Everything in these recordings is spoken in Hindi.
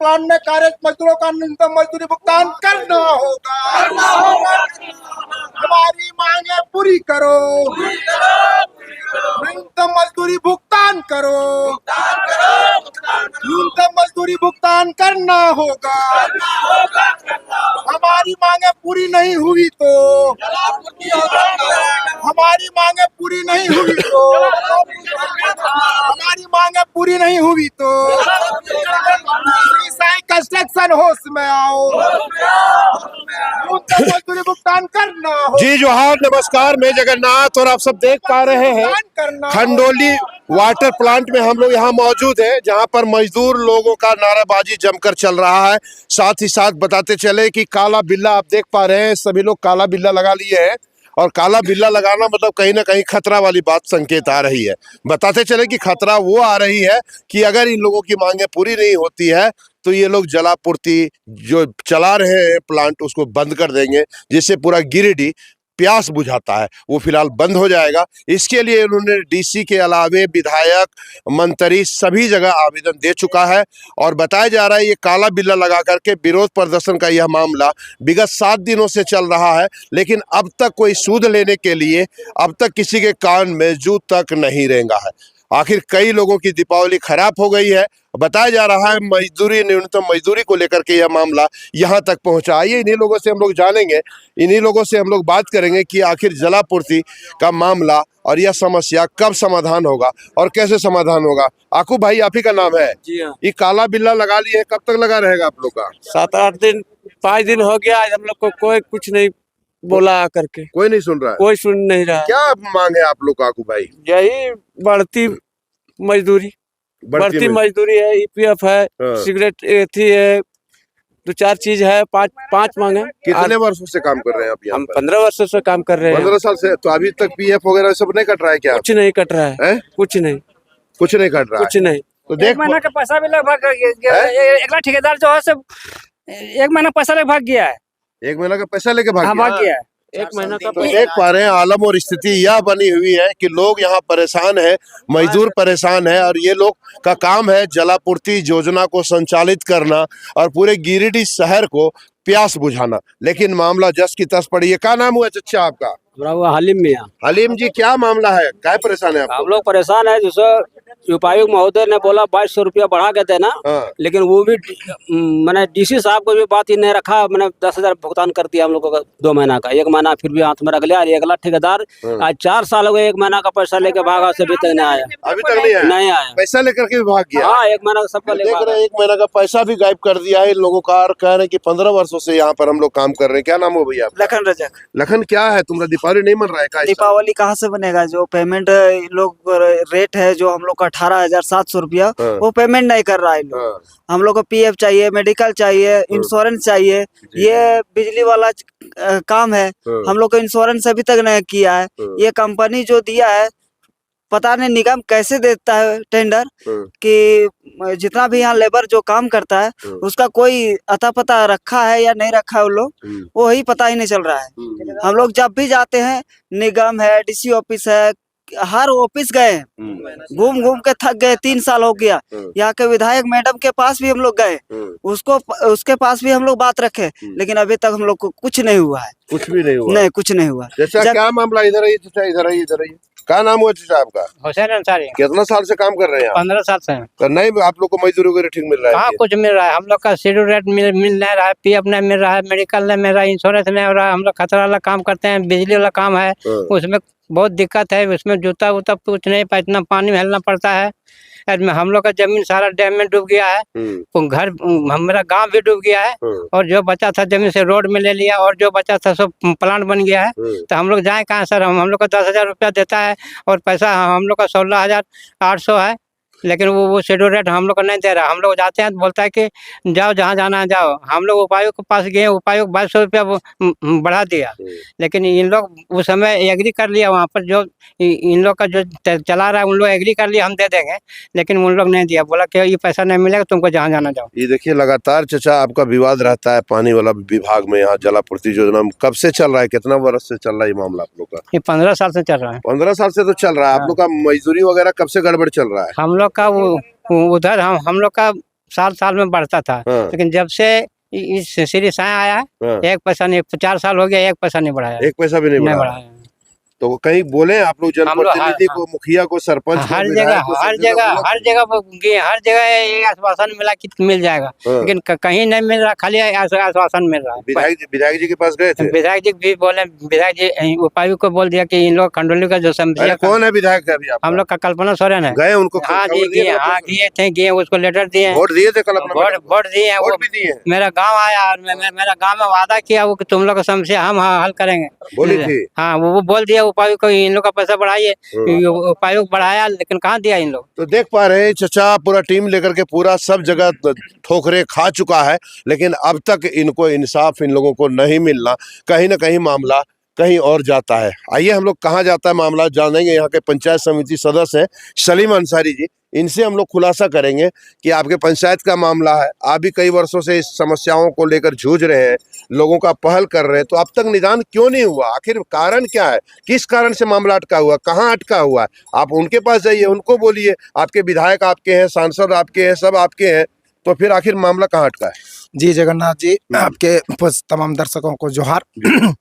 प्लांट में कार्यरत मजदूरों का न्यूनतम मजदूरी भुगतान करना होगा। हमारी मांगे पूरी करो, न्यूनतम मजदूरी भुगतान करो, न्यूनतम मजदूरी भुगतान करना होगा। हमारी मांगे पूरी नहीं हुई तो, हमारी मांगे पूरी नहीं हुई तो, हमारी मांगे पूरी नहीं हुई तो कंस्ट्रक्शन होश में आओ, मजदूरी भुगतान करना हो। जी जोहार, नमस्कार, मैं जगन्नाथ और आप सब देख पा रहे हैं खंडोली वाटर प्लांट में हम लोग यहाँ मौजूद हैं, जहाँ पर मजदूर लोगों का नाराबाजी जमकर चल रहा है। साथ ही साथ बताते चले कि काला बिल्ला आप देख पा रहे हैं, सभी लोग काला बिल्ला लगा लिए हैं और काला बिल्ला लगाना मतलब कहीं ना कहीं खतरा वाली बात संकेत आ रही है। बताते चले कि खतरा वो आ रही है कि अगर इन लोगों की मांगे पूरी नहीं होती है तो ये लोग जलापूर्ति जो चला रहे हैं प्लांट उसको बंद कर देंगे, जिससे पूरा गिरिडीह प्यास बुझाता है वो फिलहाल बंद हो जाएगा। इसके लिए उन्होंने डीसी के अलावे विधायक, मंत्री सभी जगह आवेदन दे चुका है और बताया जा रहा है ये काला बिल्ला लगा करके विरोध प्रदर्शन का यह मामला विगत 7 दिनों से चल रहा है, लेकिन अब तक कोई सूद लेने के लिए अब तक किसी के कान में जू तक नहीं रेंगा है। आखिर कई लोगों की दीपावली खराब हो गई है। बताया जा रहा है मजदूरी, न्यूनतम मजदूरी को लेकर के यह मामला यहाँ तक पहुँचा। आइए इन्हीं लोगों से हम लोग जानेंगे, इन्हीं लोगों से हम लोग बात करेंगे कि आखिर जलापूर्ति का मामला और यह समस्या कब समाधान होगा और कैसे समाधान होगा। आकू भाई, आप ही का नाम है? जी हाँ। ये काला बिल्ला लगा लिए, कब तक लगा रहेगा आप लोग का? 7-8 दिन 5 दिन हो गया, हम लोग को कोई कुछ नहीं बोला आकर के। कोई नहीं सुन रहा है? कोई सुन नहीं रहा। क्या मांग है आप लोग का आकू भाई? यही बढ़ती मजदूरी, बढ़ती मजदूरी है, ईपीएफ है, सिगरेट थी है, 2-4 चीज है, पांच मांगे। कितने वर्षों से काम कर रहे हैं आप यहाँ? हम 15 वर्षों से काम कर रहे हैं। 15 साल से? तो अभी तक पीएफ वगैरह सब नहीं कट रहा है क्या? कुछ नहीं कट रहा है, कुछ नहीं, कुछ नहीं कट रहा है, कुछ नहीं। तो देख, 1 महीना का पैसा भी लगभग अगला ठेकेदार जो है सब 1 महीना पैसा लेके भाग गया है। 1 महीना का पैसा लेके भाग गया है। 1 महीना का तो देख पा रहे हैं आलम और स्थिति यह बनी हुई है कि लोग यहाँ परेशान है, मजदूर परेशान है और ये लोग का काम है जलापूर्ति योजना को संचालित करना और पूरे गिरिडीह शहर को प्यास बुझाना, लेकिन मामला जस की तस पड़ी है। क्या नाम हुआ चाचा आपका? हलीम मियां। हलीम जी, क्या मामला है, क्या परेशान है आप? हम लोग परेशान है, जैसे उपायुक्त महोदय ने बोला 2200 रुपया बढ़ा के देना, लेकिन वो भी मैंने डीसी साहब को भी बात ही नहीं रखा। मैंने 10,000 भुगतान कर दिया हम लोगों का 2 महीना का, 1 महीना फिर भी हाथ में रख लिया। अगला ठेकेदार आज 4 साल हो गए, 1 महीना का पैसा लेके भागा, से अभी तक नहीं आया। अभी तक नहीं आया? पैसा लेकर के भाग गया। हाँ, 1 महीना सबका देख रहे हैं 1 महीना का पैसा भी गायब कर दिया है इन लोगों का और कह रहे हैं कि 15 वर्षों से यहाँ पर हम लोग काम कर रहे हैं। क्या नाम हो भैया? लखन रजक। लखन, क्या है तुम्हारा दीपावली नहीं मन रहा है? दीपावली कहाँ से बनेगा? जो पेमेंट लोग रेट है जो हम लोग का 18,700 रुपया, वो पेमेंट नहीं कर रहा है लोग। हम लोग को पीएफ चाहिए, मेडिकल चाहिए, इंश्योरेंस चाहिए, ये बिजली वाला काम है। हम लोग को इंश्योरेंस अभी तक नहीं किया है। ये कंपनी जो दिया है, पता नहीं निगम कैसे देता है टेंडर कि जितना भी यहाँ लेबर जो काम करता है उसका कोई अता पता रखा है या नहीं रखा है, वो लोग वो ही पता ही नहीं चल रहा है। हम लोग जब भी जाते हैं, निगम है, डीसी ऑफिस है, हर ऑफिस गए, घूम घूम के थक गए। 3 साल हो गया। यहाँ के विधायक मैडम के पास भी हम लोग गए, उसके पास भी हम लोग बात रखे, लेकिन अभी तक हम लोग को कुछ नहीं हुआ है। कुछ भी नहीं हुआ? नहीं, कुछ नहीं हुआ। क्या मामला? इधर आइए, इधर आइए। क्या नाम हुआ चाचा आपका? हुसैन अंसारी। कितना साल से काम कर रहे हैं? 15 साल से। तो नहीं आप लोग को मजदूरी वगैरह ठीक मिल रहा है? कहाँ कुछ मिल रहा है? हम लोग का शेड्यूल रेट मिल नहीं रहा है, पीएफ नहीं मिल रहा है, मेडिकल नहीं मिल रहा है, इंश्योरेंस नहीं हो रहा है। हम लोग खतरा वाला काम करते हैं, बिजली वाला काम है, उसमें बहुत दिक्कत है। उसमें जूता वूता कुछ नहीं, इतना पानी में हिलना पड़ता है। हम लोग का जमीन सारा डैम में डूब गया है, घर हमारा गांव भी डूब गया है, और जो बचा था जमीन से रोड में ले लिया, और जो बचा था सब प्लांट बन गया है। तो हम लोग जाए कहाँ सर? हम लोग का 10,000 रुपया देता है और पैसा हम लोग का 16,800 है, लेकिन वो शेड्यूल रेट हम लोग को नहीं दे रहा। हम लोग जाते हैं तो बोलता है कि जाओ जहाँ जाना है जाओ। हम लोग उपायुक्त के पास गए, उपायुक्त 2200 रुपया बढ़ा दिया, लेकिन इन लोग उस समय एग्री कर लिया। वहाँ पर जो इन लोग का जो चला रहा है उन लोग एग्री कर लिया, हम दे देंगे, लेकिन उन लोग नहीं दिया, बोला कि ये पैसा नहीं मिलेगा, तुमको जहाँ जाना जाओ। ये देखिए लगातार चाचा आपका विवाद रहता है पानी वाला विभाग में, यहाँ जलापूर्ति योजना कब से चल रहा है? कितना वर्ष से चल रहा है ये मामला आप लोग का? ये 15 साल से चल रहा है। 15 साल से तो चल रहा है। आप लोग का मजदूरी वगैरह कब से गड़बड़ चल रहा है? हम लोग का वो उधर हम लोग का साल साल में बढ़ता था, हाँ। लेकिन जब से इस श्री साईं आया है, हाँ। 1 पैसा नहीं, 4 साल हो गया, 1 पैसा नहीं बढ़ाया, 1 पैसा भी नहीं नहीं बढ़ा। बढ़ाया। तो कहीं बोले आप लोग हम लोग जनप्रतिनिधि को, मुखिया को, सरपंच को, हर विधायक जगह को, सब हर जगह जगह बोले? हर जगह वो गए, हर जगह ये आश्वासन मिला कि मिल जाएगा, हाँ। लेकिन कहीं नहीं मिल रहा, खाली आश्वासन मिल रहा है। विधायक जी के पास गए थे? विधायक जी भी बोले, विधायक जी उपायुक्त को बोल दिया कि इन लोग खंडोली का जो अरे समस्या, कौन है विधायक अभी आप? हम लोग का कल्पना सोरेन है। गए उनको हाँ खबर जी दिए गए, थे? हाँ गए उसको लेटर दिए, वोट दिए थे कल अपना? वोट दिए हैं, वोट वो भी दिए हैं? मेरा गांव आया और मेरा गांव में वादा किया वो कि तुम लोग का समस्या हम हल करेंगे, बोली थी? हाँ वो बोल दिया उपायुक्त को इन लोग का पैसा बढ़ाइए, उपायुक्त बढ़ाया, लेकिन कहाँ दिया इन लोग। तो देख पा रहे हैं चचा पूरा टीम लेकर के पूरा सब जगह ठोकरे खा चुका है, लेकिन अब तक इनको इंसाफ इन लोगों को नहीं मिलना, कहीं ना कहीं मामला कहीं और जाता है। आइए हम लोग कहाँ जाता है मामला जानेंगे। यहाँ के पंचायत समिति सदस्य हैं सलीम अंसारी जी, इनसे हम लोग खुलासा करेंगे कि आपके पंचायत का मामला है, आप भी कई वर्षों से इस समस्याओं को लेकर जूझ रहे हैं, लोगों का पहल कर रहे हैं, तो अब तक निदान क्यों नहीं हुआ? आखिर कारण क्या है? किस कारण से मामला अटका हुआ, कहाँ अटका हुआ है? आप उनके पास जाइए, उनको बोलिए, आपके विधायक आपके हैं, सांसद आपके हैं, सब आपके हैं, तो फिर आखिर मामला कहाँ अटका है? जी जगन्नाथ जी, आपके तमाम दर्शकों को जोहार।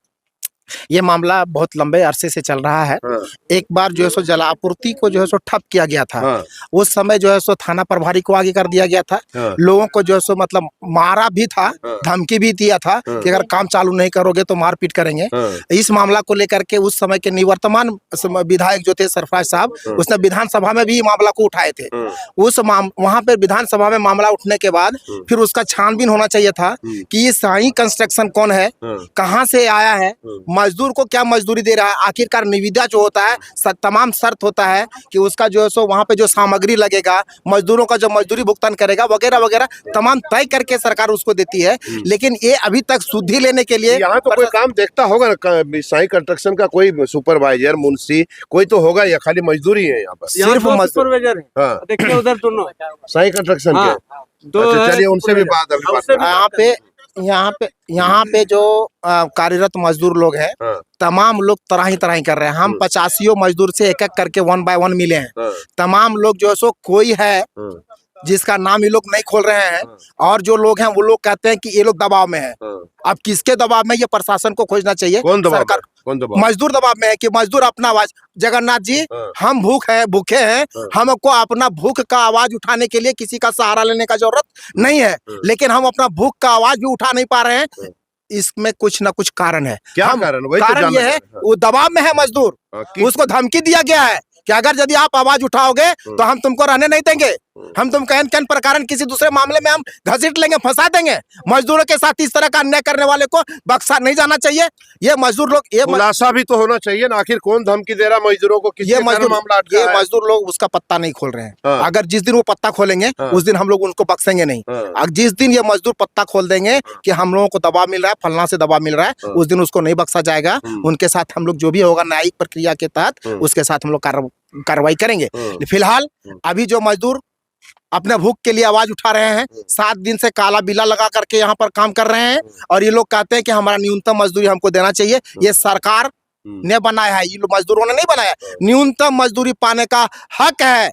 ये मामला बहुत लंबे अरसे से चल रहा है। हाँ। एक बार जो है सो जल आपूर्ति को जो है सो ठप किया गया था। हाँ। उस समय जो है सो थाना प्रभारी को आगे कर दिया गया था। हाँ। लोगों को जो है सो मतलब मारा भी था, हाँ। धमकी भी दिया था हाँ। कि अगर काम चालू नहीं करोगे तो मारपीट करेंगे। हाँ। इस मामला को लेकर के उस समय के निवर्तमान विधायक जो थे सरफराज साहब, हाँ। उसने विधानसभा में भी मामला को उठाए थे। हाँ। उस वहां पे विधानसभा में मामला उठने के बाद फिर उसका छानबीन होना चाहिए था कि ये साईं कंस्ट्रक्शन कौन है, हाँ। कहाँ से आया है, मजदूर को क्या मजदूरी दे रहा है। आखिरकार निविदा जो होता है तमाम शर्त होता है कि उसका जो है सो वहाँ पे जो सामग्री लगेगा, मजदूरों का जो मजदूरी भुगतान करेगा वगैरह वगैरह तमाम तय करके सरकार उसको देती है। लेकिन ये अभी तक शुद्धि लेने के लिए यहाँ तो कोई काम देखता होगा ना, साईं कंस्ट्रक्शन का कोई सुपरवाइजर, मुंशी कोई तो होगा या खाली मजदूरी है यहाँ पर? सिर्फ सुपरवाइजर है, हाँ। देखिए उधर दोनों साईं कंस्ट्रक्शन हाँ, के? दो अच्छा है चलिए उनसे भी बात यहाँ पे जो कार्यरत मजदूर लोग हैं, हाँ। तमाम लोग तरह ही कर रहे हैं। हम 85 मजदूर से एक एक करके 1 बाय 1 मिले हैं। हाँ। तमाम लोग जो है सो कोई है जिसका नाम ये लोग नहीं खोल रहे हैं, और जो लोग हैं वो लोग कहते हैं कि ये लोग दबाव में है। अब किसके दबाव में, ये प्रशासन को खोजना चाहिए। कौन दबाव सरकार में? कौन दबाव? मजदूर दबाव में है कि मजदूर अपना आवाज, जगन्नाथ जी हाँ। हम भूखे हैं, हमको अपना भूख का आवाज उठाने के लिए किसी का सहारा लेने का जरूरत नहीं है, लेकिन हम अपना भूख का आवाज भी उठा नहीं पा रहे हैं। इसमें कुछ ना कुछ कारण है। क्या कारण? वही तो कारण जानना ये है, चाह रहे वो दबाव में है मजदूर, हैं। उसको धमकी दिया गया है कि अगर यदि आप आवाज उठाओगे तो हम तुमको रहने नहीं देंगे, हम तुम कैन प्रकार किसी दूसरे मामले में हम घसीट लेंगे, फंसा देंगे। मजदूरों के साथ इस तरह का अन्याय करने वाले को बख्शा नहीं जाना चाहिए। ये मजदूर लोग, ये खुलासा भी तो होना चाहिए ना, आखिर कौन धमकी दे रहा मजदूरों को, किसके कारण मामला अटका है? मजदूर लोग उसका पत्ता नहीं खोल रहे हैं। हाँ। अगर जिस दिन वो पत्ता खोलेंगे उस दिन हम लोग उनको बख्शेंगे नहीं। हाँ। जिस दिन ये मजदूर पत्ता खोल देंगे कि हम लोगों को दबाव मिल रहा है, फलना से दबाव मिल रहा है, उस दिन उसको नहीं बख्शा जाएगा। उनके साथ हम लोग जो भी होगा न्यायिक प्रक्रिया के तहत उसके साथ हम लोग कार्रवाई करेंगे। फिलहाल अभी जो मजदूर अपने भूख के लिए आवाज उठा रहे हैं, 7 दिन से काला बिल्ला लगा करके यहाँ पर काम कर रहे हैं, और ये लोग कहते हैं कि हमारा न्यूनतम मजदूरी हमको देना चाहिए। ये सरकार ने बनाया है, ये मजदूरों ने नहीं बनाया। न्यूनतम मजदूरी पाने का हक है,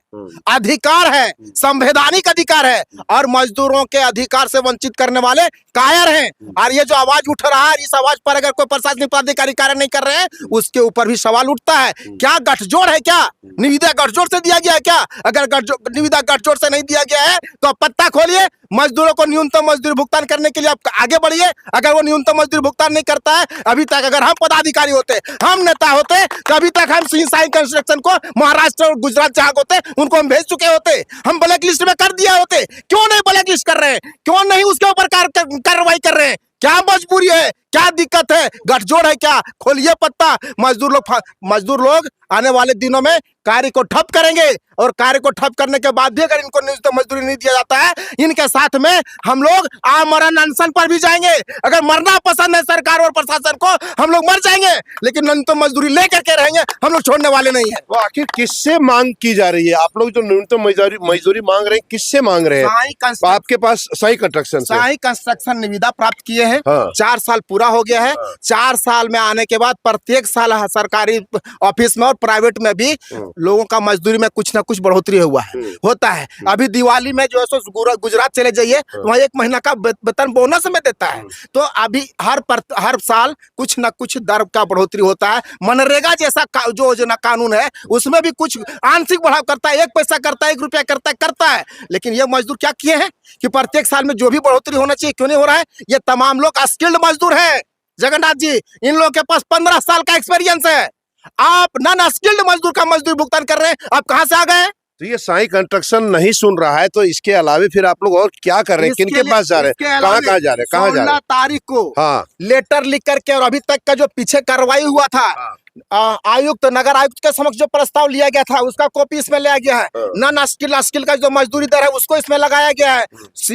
अधिकार है, संवैधानिक अधिकार है, और मजदूरों के अधिकार से वंचित करने वाले कायर हैं। और ये जो आवाज उठ रहा है, इस आवाज पर अगर कोई प्रशासनिक पदाधिकारी कार्य नहीं कर रहे हैं, उसके ऊपर भी सवाल उठता है। क्या गठजोड़ है? क्या निविदा गठजोड़ से दिया गया है? क्या अगर निविदा गठजोड़ से नहीं दिया गया है तो आप पत्ता खोलिए, मजदूरों को न्यूनतम मजदूरी भुगतान करने के लिए आप आगे बढ़िए। अगर वो न्यूनतम मजदूरी भुगतान नहीं करता है, अभी तक अगर हम पदाधिकारी होते, हम नेता होते, तो अभी तक हम साईं कंस्ट्रक्शन को महाराष्ट्र और गुजरात जहां होते उनको हम भेज चुके होते, हम ब्लैक लिस्ट में कर दिया होते। क्यों नहीं ब्लैक लिस्ट कर रहे हैं? क्यों नहीं उसके ऊपर कार्रवाई कर रहे हैं? क्या मजबूरी है? क्या दिक्कत है? गठजोड़ है क्या? खोलिए पत्ता। मजदूर लोग आने वाले दिनों में कार्य को ठप करेंगे, और कार्य को ठप करने के बाद भी अगर इनको न्यूनतम मजदूरी नहीं दिया जाता है, इनके साथ में हम लोग आमरण अनशन पर भी जाएंगे। अगर मरना पसंद है सरकार और प्रशासन को, हम लोग मर जाएंगे, लेकिन न्यूनतम मजदूरी लेकर के रहेंगे, हम लोग छोड़ने वाले नहीं है। तो आखिर किससे मांग की जा रही है? आप लोग जो न्यूनतम मजदूरी मांग रहे हैं, किससे मांग रहे हैं? आपके पास साईं कंस्ट्रक्शन से? साईं कंस्ट्रक्शन निविदा प्राप्त किए हैं। हाँ। 4 साल पूरा पूरा हो गया है। 4 साल में आने के बाद प्रत्येक साल सरकारी ऑफिस में और प्राइवेट में भी लोगों का मजदूरी में कुछ ना कुछ बढ़ोतरी हुआ है, होता है। अभी दिवाली में जो है सो गुजरात चले जाइए, वहाँ 1 महीना का वेतन बोनस में देता है। तो अभी हर साल कुछ ना कुछ दर का बढ़ोतरी होता है। मनरेगा जैसा जो योजना कानून है उसमें भी कुछ आंशिक बढ़ाव करता है, 1 पैसा करता है, 1 रुपया करता है। लेकिन ये मजदूर क्या किए हैं कि प्रत्येक साल में जो भी बढ़ोतरी होना चाहिए क्यों नहीं हो रहा है। ये तमाम लोग स्किल्ड मजदूर है जगन्नाथ जी, इन लोगों के पास 15 साल का एक्सपीरियंस है। आप नॉन स्किल्ड मजदूर का मजदूरी भुगतान कर रहे हैं, आप कहां से आ गए? तो ये साई कंस्ट्रक्शन नहीं सुन रहा है, तो इसके अलावे फिर आप लोग और क्या कर रहे हैं? किनके पास जा रहे हैं? कहाँ जा रहे हैं? कहाँ जा रहे हैं? 16 तारीख को हाँ लेटर लिख करके, और अभी तक का जो पीछे कार्रवाई हुआ था, आयुक्त नगर आयुक्त के समक्ष जो प्रस्ताव लिया गया था उसका कॉपी इसमें लिया गया है। नॉन स्किल का जो मजदूरी दर है उसको इसमें लगाया गया है।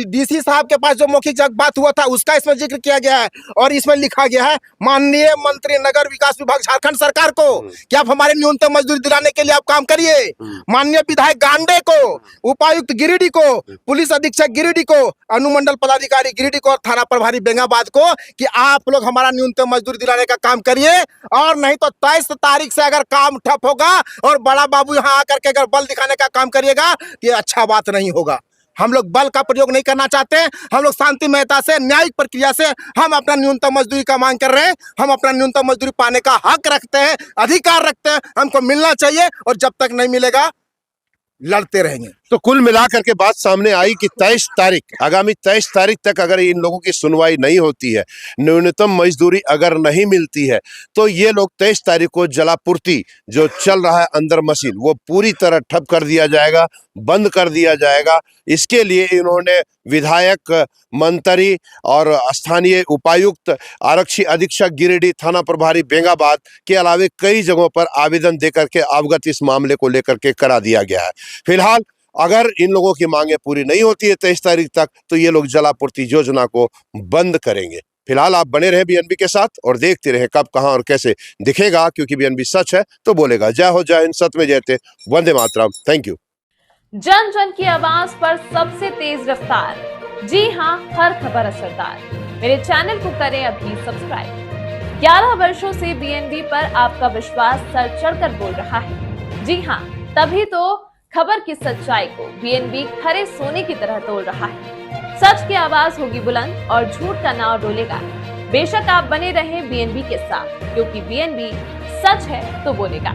डीसी साहब के पास जो मौखिक बात हुआ था उसका इसमें जिक्र किया गया है, और इसमें लिखा गया है माननीय मंत्री नगर विकास विभाग झारखंड सरकार को कि आप हमारे न्यूनतम मजदूरी दिलाने के लिए आप काम करिए। माननीय विधायक गांडे को, उपायुक्त गिरिडीह को, पुलिस अधीक्षक गिरिडीह को, अनुमंडल पदाधिकारी गिरिडीह को और थाना प्रभारी बेंगाबाद को कि आप लोग हमारा न्यूनतम मजदूरी दिलाने का काम करिए, और नहीं तो 23 तारीख से अगर काम ठप होगा और बड़ा बाबू यहाँ आकर के अगर बल दिखाने का काम करिएगा, ये अच्छा बात नहीं होगा। हम लोग बल का प्रयोग नहीं करना चाहते, हम लोग शांतिमयता से, न्यायिक प्रक्रिया से हम अपना न्यूनतम मजदूरी का मांग कर रहे हैं। हम अपना न्यूनतम मजदूरी पाने का हक रखते हैं, अधिकार रखते हैं, हमको मिलना चाहिए, और जब तक नहीं मिलेगा लड़ते रहेंगे। तो कुल मिलाकर के बात सामने आई कि 23 तारीख, आगामी 23 तारीख तक अगर इन लोगों की सुनवाई नहीं होती है, न्यूनतम मजदूरी अगर नहीं मिलती है, तो ये लोग 23 तारीख को जलापूर्ति जो चल रहा है अंदर मशीन, वो पूरी तरह ठप कर दिया जाएगा, बंद कर दिया जाएगा। इसके लिए इन्होंने विधायक, मंत्री और स्थानीय उपायुक्त, आरक्षी अधीक्षक गिरिडीह, थाना प्रभारी बेंगाबाद के अलावे कई जगहों पर आवेदन देकर के अवगत इस मामले को लेकर के करा दिया गया है। फिलहाल अगर इन लोगों की मांगे पूरी नहीं होती है 23 तारीख तक, तो ये लोग जलापूर्ति योजना को बंद करेंगे। फिलहाल आप बने रहे बीएनबी के साथ और देखते रहे कब, कहां और कैसे दिखेगा, क्योंकि बीएनबी सच है तो बोलेगा। जय हो, जय हिंद, सत्य में जयते, वंदे मातरम। Thank you. जन जन की आवाज पर सबसे तेज रफ्तार, जी हां, हर खबर असरदार। मेरे चैनल को करें अभी सब्सक्राइब। 11 वर्षों से बीएनबी पर आपका विश्वास सर चढ़कर बोल रहा है। जी हां, तभी तो खबर की सच्चाई को बीएनबी खरे सोने की तरह तोल रहा है। सच की आवाज होगी बुलंद और झूठ का नाव डोलेगा। बेशक आप बने रहें बीएनबी के साथ, क्योंकि बीएनबी सच है तो बोलेगा।